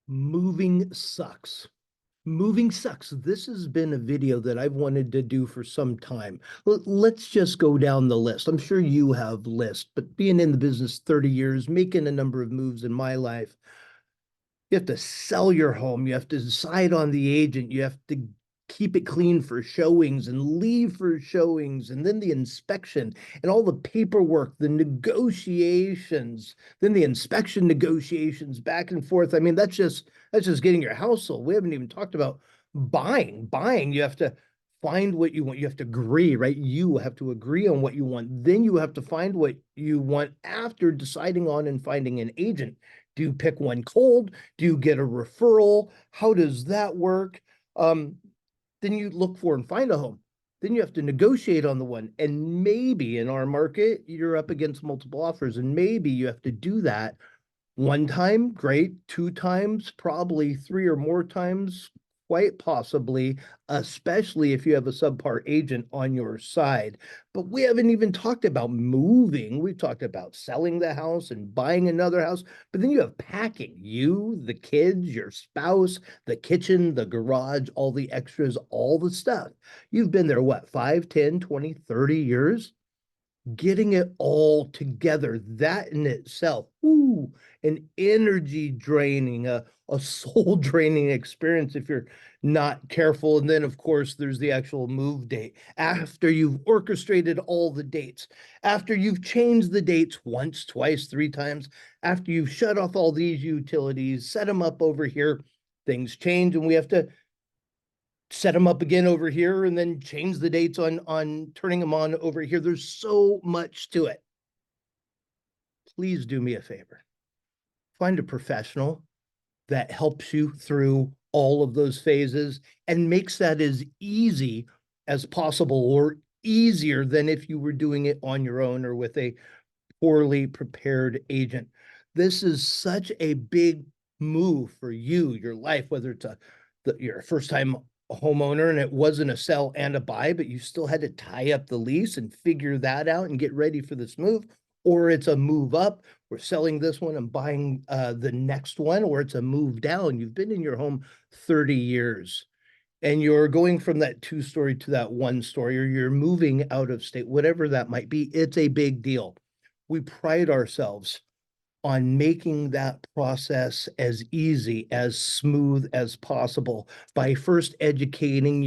Moving sucks. Moving sucks. This has been a video that I've wanted to do for some time. Let's just go down the list. I'm sure you have lists, but being in the business 30 years, making a number of moves in my life, you have to sell your home. You have to decide on the agent. You have to keep it clean for showings and leave for showings, and then the inspection and all the paperwork, the negotiations, then the inspection negotiations back and forth. I mean, that's just getting your house sold. We haven't even talked about buying. Buying, you have to find what you want. You have to agree, right? You have to agree on what you want. Then you have to find what you want after deciding on and finding an agent. Do you pick one cold? Do you get a referral? How does that work? Um, then you look for and find a home. Then you have to negotiate on the one. And maybe in our market, you're up against multiple offers. And maybe you have to do that one time, great. Two times, probably three or more times, quite possibly, especially if you have a subpar agent on your side. But we haven't even talked about moving. We've talked about selling the house and buying another house. But then you have packing, you, the kids, your spouse, the kitchen, the garage, all the extras, all the stuff. You've been there, what, 5, 10, 20, 30 years? Getting it all together, that in itself, ooh, an energy draining, a soul draining experience if you're not careful. And then, of course, there's the actual move date. After you've orchestrated all the dates, after you've changed the dates once, twice, three times, after you've shut off all these utilities, set them up over here, things change, and we have to set them up again over here and then change the dates on turning them on over here. There's so much to it. Please do me a favor. Find a professional that helps you through all of those phases and makes that as easy as possible, or easier than if you were doing it on your own or with a poorly prepared agent. This is such a big move for you, your life, whether it's your first time homeowner and it wasn't a sell and a buy, but you still had to tie up the lease and figure that out and get ready for this move, or it's a move up. We're selling this one and buying the next one, or it's a move down. You've been in your home 30 years and you're going from that 2-story to that 1-story, or you're moving out of state, whatever that might be. It's a big deal. We pride ourselves on making that process as easy, as smooth as possible by first educating